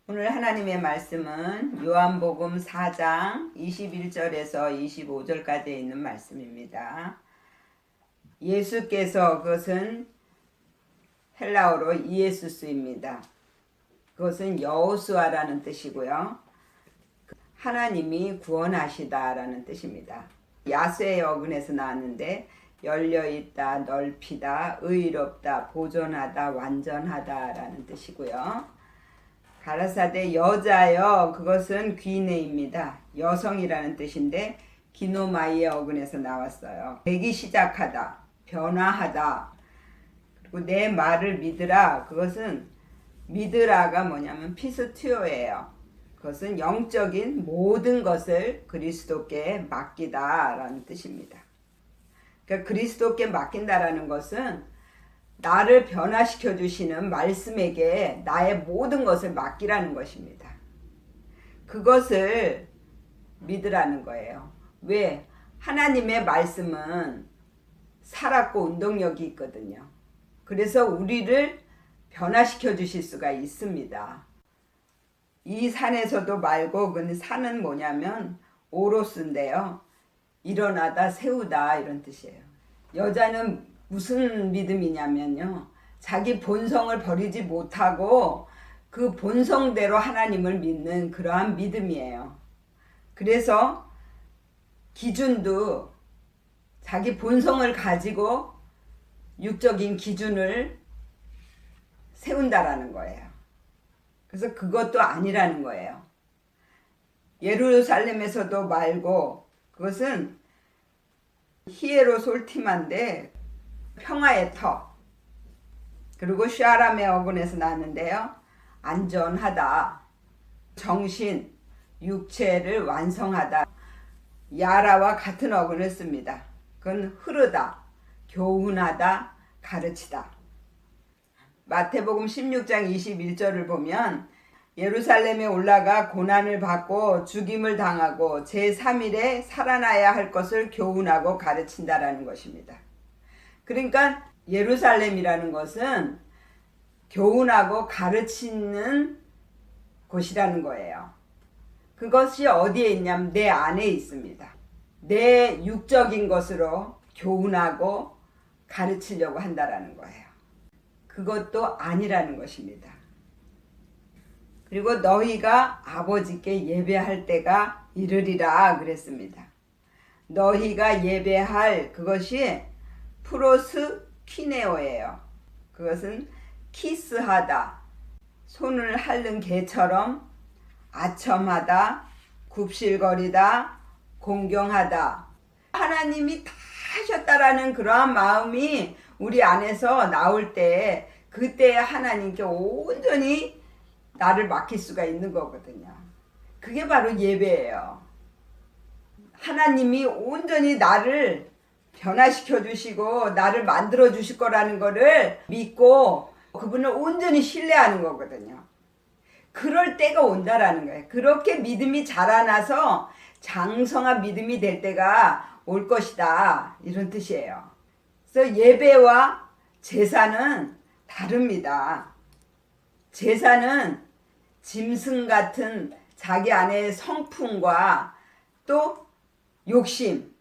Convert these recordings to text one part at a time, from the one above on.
오늘 하나님의 말씀은 요한복음 4장 21절에서 25절까지 있는 말씀입니다. 예수께서, 그것은 헬라어로 이에수스입니다. 그것은 여호수아라는 뜻이고요. 하나님이 구원하시다라는 뜻입니다. 야스의 어근에서 나왔는데 열려있다, 넓히다, 의롭다, 보존하다, 완전하다라는 뜻이고요. 가라사대 여자여, 그것은 귀네입니다. 여성이라는 뜻인데 기노마이의 어근에서 나왔어요. 되기 시작하다, 변화하다. 그리고 내 말을 믿으라, 그것은 믿으라가 뭐냐면 피스티오예요. 그것은 영적인 모든 것을 그리스도께 맡기다 라는 뜻입니다. 그러니까 그리스도께 맡긴다라는 것은 나를 변화시켜 주시는 말씀에게 나의 모든 것을 맡기라는 것입니다. 그것을 믿으라는 거예요. 왜? 하나님의 말씀은 살았고 운동력이 있거든요. 그래서 우리를 변화시켜 주실 수가 있습니다. 이 산에서도 말고, 그 산은 뭐냐면 오로스인데요. 일어나다, 세우다 이런 뜻이에요. 여자는 무슨 믿음이냐면요, 자기 본성을 버리지 못하고 그 본성대로 하나님을 믿는 그러한 믿음이에요. 그래서 기준도 자기 본성을 가지고 육적인 기준을 세운다라는 거예요. 그래서 그것도 아니라는 거예요. 예루살렘에서도 말고, 그것은 히에로솔티마인데 평화의 터. 그리고 샤람의 어근에서 나왔는데요, 안전하다, 정신, 육체를 완성하다. 야라와 같은 어근을 씁니다. 그건 흐르다, 교훈하다, 가르치다. 마태복음 16장 21절을 보면 예루살렘에 올라가 고난을 받고 죽임을 당하고 제3일에 살아나야 할 것을 교훈하고 가르친다라는 것입니다. 그러니까 예루살렘이라는 것은 교훈하고 가르치는 곳이라는 거예요. 그것이 어디에 있냐면 내 안에 있습니다. 내 육적인 것으로 교훈하고 가르치려고 한다라는 거예요. 그것도 아니라는 것입니다. 그리고 너희가 아버지께 예배할 때가 이르리라 그랬습니다. 너희가 예배할 그것이 프로스퀴네오예요. 그것은 키스하다, 손을 핥는 개처럼 아첨하다, 굽실거리다, 공경하다. 하나님이 다 하셨다라는 그러한 마음이 우리 안에서 나올 때, 그때 하나님께 온전히 나를 맡길 수가 있는 거거든요. 그게 바로 예배예요. 하나님이 온전히 나를 변화시켜 주시고 나를 만들어 주실 거라는 거를 믿고 그분을 온전히 신뢰하는 거거든요. 그럴 때가 온다라는 거예요. 그렇게 믿음이 자라나서 장성한 믿음이 될 때가 올 것이다, 이런 뜻이에요. 그래서 예배와 제사는 다릅니다. 제사는 짐승 같은 자기 안의 성품과 또 욕심,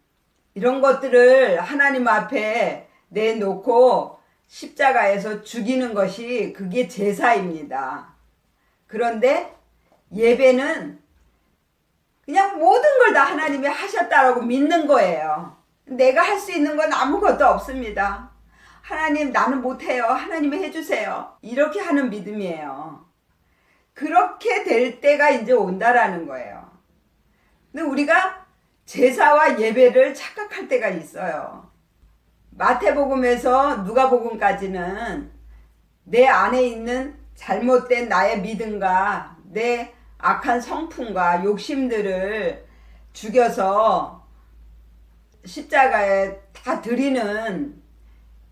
이런 것들을 하나님 앞에 내놓고 십자가에서 죽이는 것이, 그게 제사입니다. 그런데 예배는 그냥 모든 걸 다 하나님이 하셨다라고 믿는 거예요. 내가 할 수 있는 건 아무것도 없습니다. 하나님, 나는 못해요. 하나님이 해주세요. 이렇게 하는 믿음이에요. 그렇게 될 때가 이제 온다라는 거예요. 근데 우리가 제사와 예배를 착각할 때가 있어요. 마태복음에서 누가복음까지는 내 안에 있는 잘못된 나의 믿음과 내 악한 성품과 욕심들을 죽여서 십자가에 다 드리는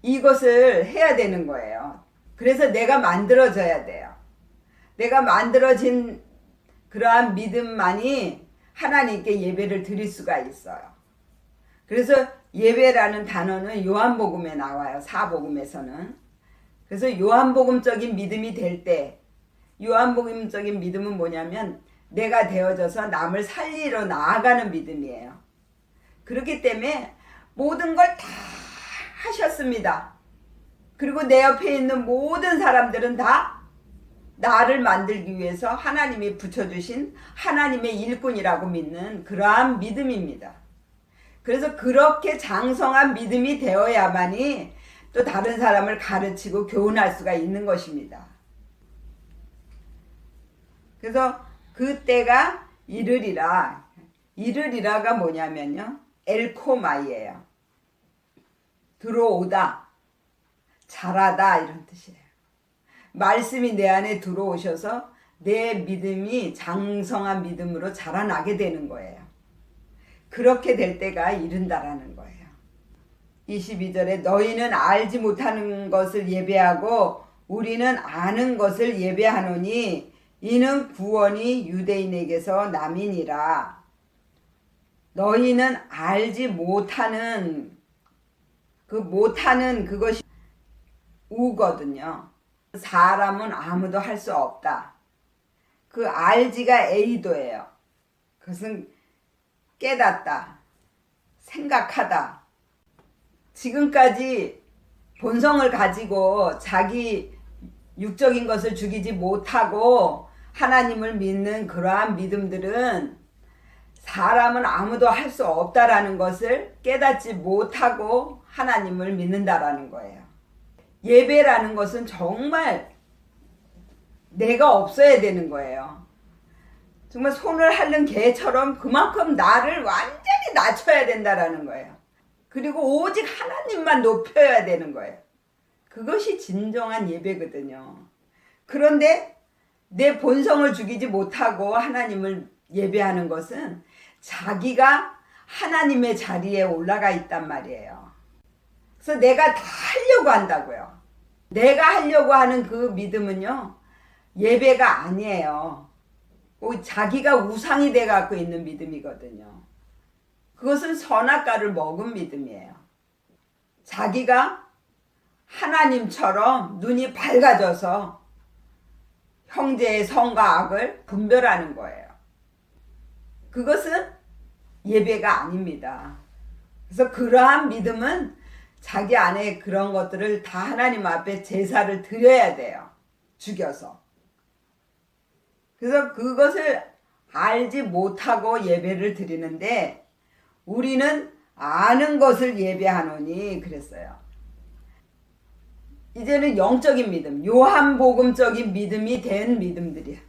이것을 해야 되는 거예요. 그래서 내가 만들어져야 돼요. 내가 만들어진 그러한 믿음만이 하나님께 예배를 드릴 수가 있어요. 그래서 예배라는 단어는 요한복음에 나와요. 사복음에서는. 그래서 요한복음적인 믿음이 될 때, 요한복음적인 믿음은 뭐냐면 내가 되어져서 남을 살리러 나아가는 믿음이에요. 그렇기 때문에 모든 걸 다 하셨습니다. 그리고 내 옆에 있는 모든 사람들은 다 나를 만들기 위해서 하나님이 붙여주신 하나님의 일꾼이라고 믿는 그러한 믿음입니다. 그래서 그렇게 장성한 믿음이 되어야만이 또 다른 사람을 가르치고 교훈할 수가 있는 것입니다. 그래서 그때가 이르리라. 이르리라가 뭐냐면요, 엘코마이예요. 들어오다, 자라다, 이런 뜻이에요. 말씀이 내 안에 들어오셔서 내 믿음이 장성한 믿음으로 자라나게 되는 거예요. 그렇게 될 때가 이른다라는 거예요. 22절에 너희는 알지 못하는 것을 예배하고 우리는 아는 것을 예배하노니 이는 구원이 유대인에게서 남이니라. 너희는 알지 못하는 못하는 그것이 우거든요. 사람은 아무도 할 수 없다. 그 알지가 에이도예요. 그것은 깨닫다, 생각하다. 지금까지 본성을 가지고 자기 육적인 것을 죽이지 못하고 하나님을 믿는 그러한 믿음들은 사람은 아무도 할 수 없다라는 것을 깨닫지 못하고 하나님을 믿는다라는 거예요. 예배라는 것은 정말 내가 없어야 되는 거예요. 정말 손을 핥는 개처럼 그만큼 나를 완전히 낮춰야 된다라는 거예요. 그리고 오직 하나님만 높여야 되는 거예요. 그것이 진정한 예배거든요. 그런데 내 본성을 죽이지 못하고 하나님을 예배하는 것은 자기가 하나님의 자리에 올라가 있단 말이에요. 그래서 내가 다 하려고 한다고요. 내가 하려고 하는 그 믿음은요, 예배가 아니에요. 자기가 우상이 돼 갖고 있는 믿음이거든요. 그것은 선악과를 먹은 믿음이에요. 자기가 하나님처럼 눈이 밝아져서 형제의 선과 악을 분별하는 거예요. 그것은 예배가 아닙니다. 그래서 그러한 믿음은 자기 안에 그런 것들을 다 하나님 앞에 제사를 드려야 돼요. 죽여서. 그래서 그것을 알지 못하고 예배를 드리는데 우리는 아는 것을 예배하노니 그랬어요. 이제는 영적인 믿음, 요한복음적인 믿음이 된 믿음들이야.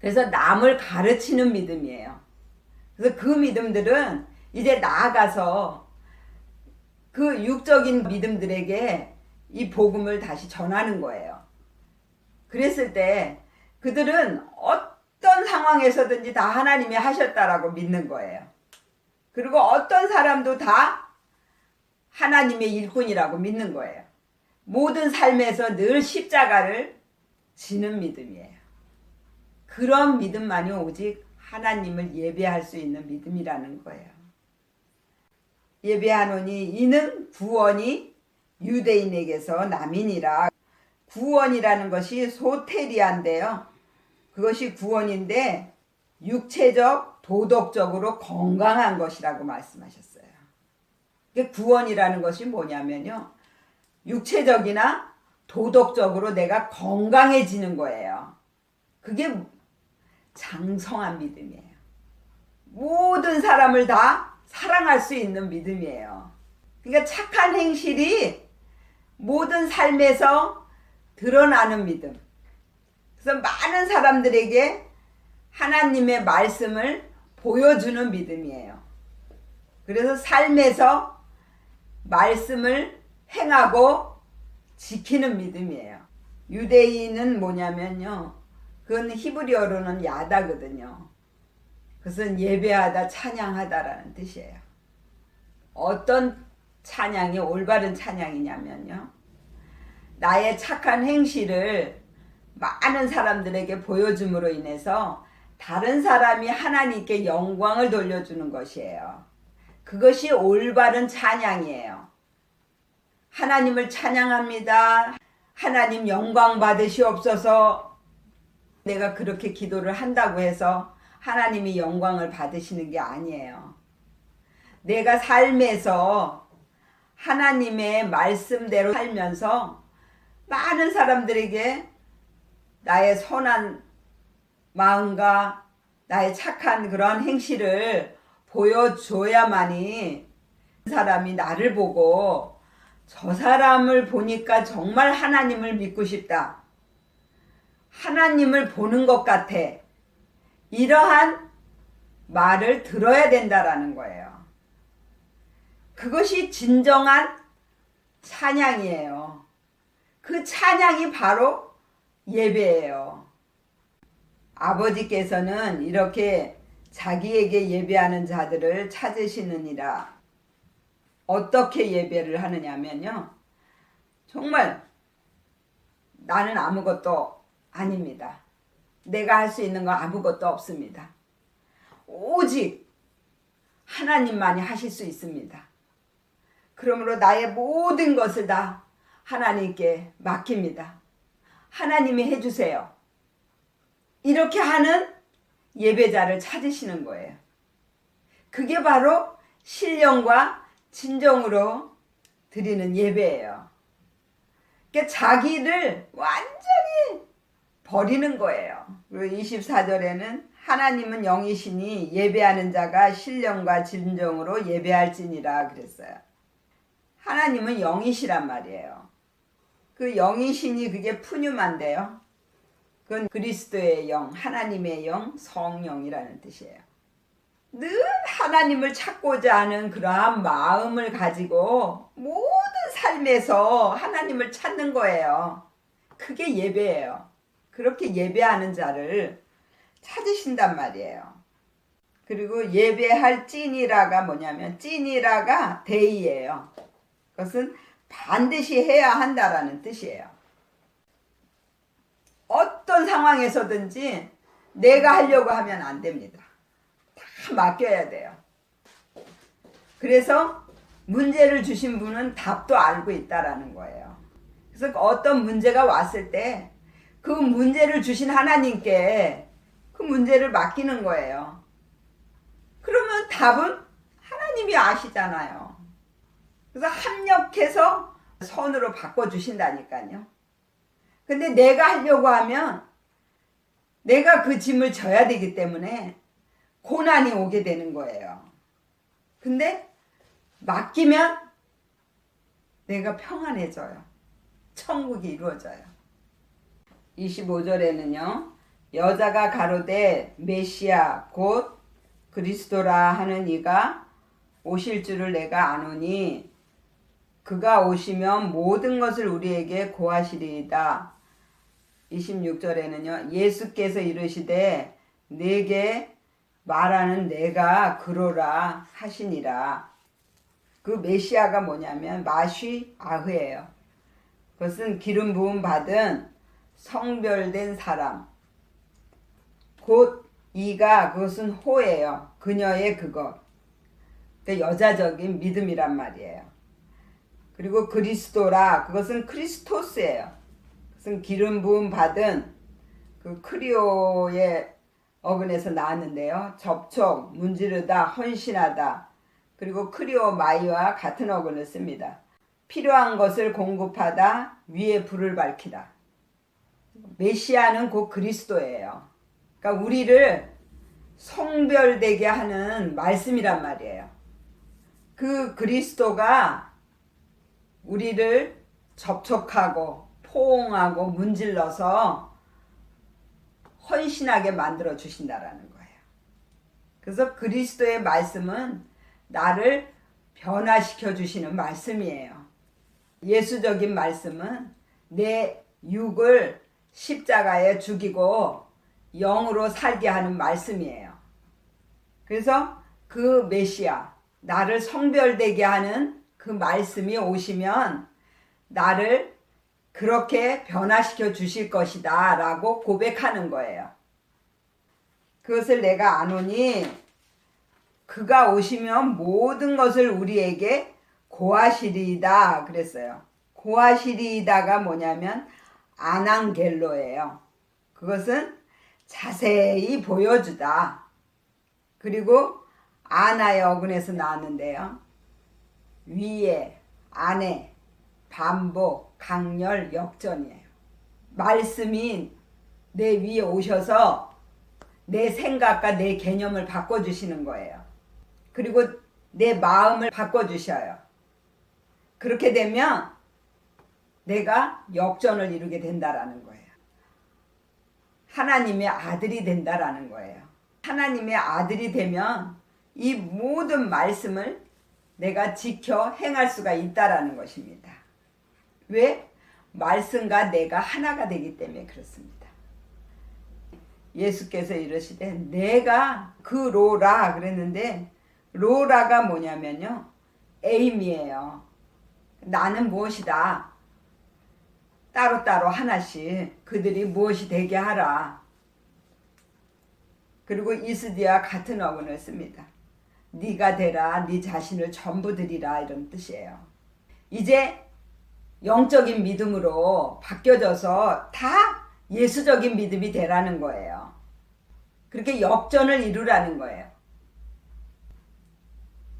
그래서 남을 가르치는 믿음이에요. 그래서 그 믿음들은 이제 나아가서 그 육적인 믿음들에게 이 복음을 다시 전하는 거예요. 그랬을 때 그들은 어떤 상황에서든지 다 하나님이 하셨다라고 믿는 거예요. 그리고 어떤 사람도 다 하나님의 일꾼이라고 믿는 거예요. 모든 삶에서 늘 십자가를 지는 믿음이에요. 그런 믿음만이 오직 하나님을 예배할 수 있는 믿음이라는 거예요. 예배하노니 이는 구원이 유대인에게서 남이니라. 구원이라는 것이 소테리아인데요. 그것이 구원인데 육체적, 도덕적으로 건강한 것이라고 말씀하셨어요. 구원이라는 것이 뭐냐면요, 육체적이나 도덕적으로 내가 건강해지는 거예요. 그게 장성한 믿음이에요. 모든 사람을 다 사랑할 수 있는 믿음이에요. 그러니까 착한 행실이 모든 삶에서 드러나는 믿음. 그래서 많은 사람들에게 하나님의 말씀을 보여주는 믿음이에요. 그래서 삶에서 말씀을 행하고 지키는 믿음이에요. 유대인은 뭐냐면요, 그건 히브리어로는 야다거든요. 그것은 예배하다, 찬양하다라는 뜻이에요. 어떤 찬양이 올바른 찬양이냐면요, 나의 착한 행실을 많은 사람들에게 보여줌으로 인해서 다른 사람이 하나님께 영광을 돌려주는 것이에요. 그것이 올바른 찬양이에요. 하나님을 찬양합니다. 하나님 영광 받으시옵소서. 내가 그렇게 기도를 한다고 해서 하나님이 영광을 받으시는 게 아니에요. 내가 삶에서 하나님의 말씀대로 살면서 많은 사람들에게 나의 선한 마음과 나의 착한 그런 행실을 보여줘야만이 그 사람이 나를 보고 저 사람을 보니까 정말 하나님을 믿고 싶다. 하나님을 보는 것 같아. 이러한 말을 들어야 된다라는 거예요. 그것이 진정한 찬양이에요. 그 찬양이 바로 예배예요. 아버지께서는 이렇게 자기에게 예배하는 자들을 찾으시느니라. 어떻게 예배를 하느냐면요. 정말 나는 아무것도 아닙니다. 내가 할 수 있는 건 아무것도 없습니다. 오직 하나님만이 하실 수 있습니다. 그러므로 나의 모든 것을 다 하나님께 맡깁니다. 하나님이 해주세요. 이렇게 하는 예배자를 찾으시는 거예요. 그게 바로 신령과 진정으로 드리는 예배예요. 그러니까 자기를 완전히 버리는 거예요. 그리고 24절에는 하나님은 영이시니 예배하는 자가 신령과 진정으로 예배할지니라 그랬어요. 하나님은 영이시란 말이에요. 그 영이시니 그게 푸뉴마인데요. 그건 그리스도의 영, 하나님의 영, 성령이라는 뜻이에요. 늘 하나님을 찾고자 하는 그러한 마음을 가지고 모든 삶에서 하나님을 찾는 거예요. 그게 예배예요. 그렇게 예배하는 자를 찾으신단 말이에요. 그리고 예배할 찐이라가 뭐냐면 찐이라가 대의예요. 그것은 반드시 해야 한다라는 뜻이에요. 어떤 상황에서든지 내가 하려고 하면 안 됩니다. 다 맡겨야 돼요. 그래서 문제를 주신 분은 답도 알고 있다라는 거예요. 그래서 어떤 문제가 왔을 때 그 문제를 주신 하나님께 그 문제를 맡기는 거예요. 그러면 답은 하나님이 아시잖아요. 그래서 합력해서 선으로 바꿔주신다니까요. 근데 내가 하려고 하면 내가 그 짐을 져야 되기 때문에 고난이 오게 되는 거예요. 근데 맡기면 내가 평안해져요. 천국이 이루어져요. 25절에는요. 여자가 가로되 메시아 곧 그리스도라 하는 이가 오실 줄을 내가 아노니 그가 오시면 모든 것을 우리에게 고하시리이다. 26절에는요. 예수께서 이르시되 내게 말하는 내가 그로라 하시니라. 그 메시아가 뭐냐면 마쉬 아흐예요. 그것은 기름 부음 받은 성별된 사람. 곧 이가 그것은 호예요. 그녀의 그것. 그러니까 여자적인 믿음이란 말이에요. 그리고 그리스도라 그것은 크리스토스예요. 그것은 기름 부음 받은 그 크리오의 어근에서 나왔는데요. 접촉, 문지르다, 헌신하다. 그리고 크리오 마이와 같은 어근을 씁니다. 필요한 것을 공급하다, 위에 불을 밝히다. 메시아는 곧 그리스도예요. 그러니까 우리를 성별되게 하는 말씀이란 말이에요. 그 그리스도가 우리를 접촉하고 포옹하고 문질러서 헌신하게 만들어 주신다라는 거예요. 그래서 그리스도의 말씀은 나를 변화시켜 주시는 말씀이에요. 예수적인 말씀은 내 육을 십자가에 죽이고 영으로 살게 하는 말씀이에요. 그래서 그 메시아, 나를 성별되게 하는 그 말씀이 오시면 나를 그렇게 변화시켜 주실 것이다 라고 고백하는 거예요. 그것을 내가 아노니 그가 오시면 모든 것을 우리에게 고하시리이다 그랬어요. 고하시리이다가 뭐냐면 아낭겔로예요. 그것은 자세히 보여주다. 그리고 아나의 어근에서 나왔는데요. 위에, 안에, 반복, 강렬, 역전이에요. 말씀이 내 위에 오셔서 내 생각과 내 개념을 바꿔주시는 거예요. 그리고 내 마음을 바꿔주셔요. 그렇게 되면 내가 역전을 이루게 된다라는 거예요. 하나님의 아들이 된다라는 거예요. 하나님의 아들이 되면 이 모든 말씀을 내가 지켜 행할 수가 있다라는 것입니다. 왜? 말씀과 내가 하나가 되기 때문에 그렇습니다. 예수께서 이러시되 내가 그 로라 그랬는데 로라가 뭐냐면요. 에임이에요. 나는 무엇이다. 따로따로 하나씩 그들이 무엇이 되게 하라. 그리고 이스디와 같은 어근을 씁니다. 네가 되라 네 자신을 전부 드리라 이런 뜻이에요. 이제 영적인 믿음으로 바뀌어져서 다 예수적인 믿음이 되라는 거예요. 그렇게 역전을 이루라는 거예요.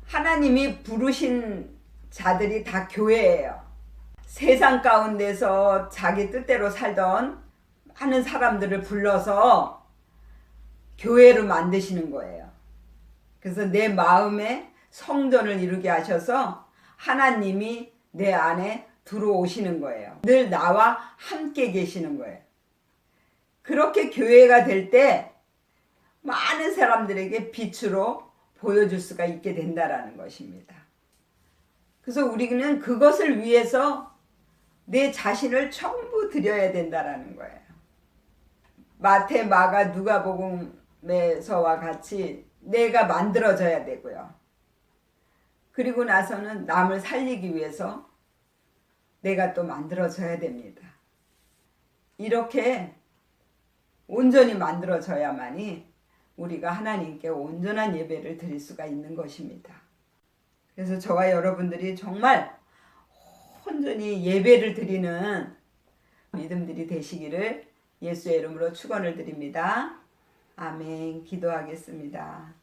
하나님이 부르신 자들이 다 교회예요. 세상 가운데서 자기 뜻대로 살던 많은 사람들을 불러서 교회로 만드시는 거예요. 그래서 내 마음에 성전을 이루게 하셔서 하나님이 내 안에 들어오시는 거예요. 늘 나와 함께 계시는 거예요. 그렇게 교회가 될 때 많은 사람들에게 빛으로 보여줄 수가 있게 된다라는 것입니다. 그래서 우리는 그것을 위해서 내 자신을 전부 드려야 된다라는 거예요. 마태, 마가, 누가복음에서와 같이 내가 만들어져야 되고요. 그리고 나서는 남을 살리기 위해서 내가 또 만들어져야 됩니다. 이렇게 온전히 만들어져야만이 우리가 하나님께 온전한 예배를 드릴 수가 있는 것입니다. 그래서 저와 여러분들이 정말 온전히 예배를 드리는 믿음들이 되시기를 예수의 이름으로 축원을 드립니다. 아멘. 기도하겠습니다.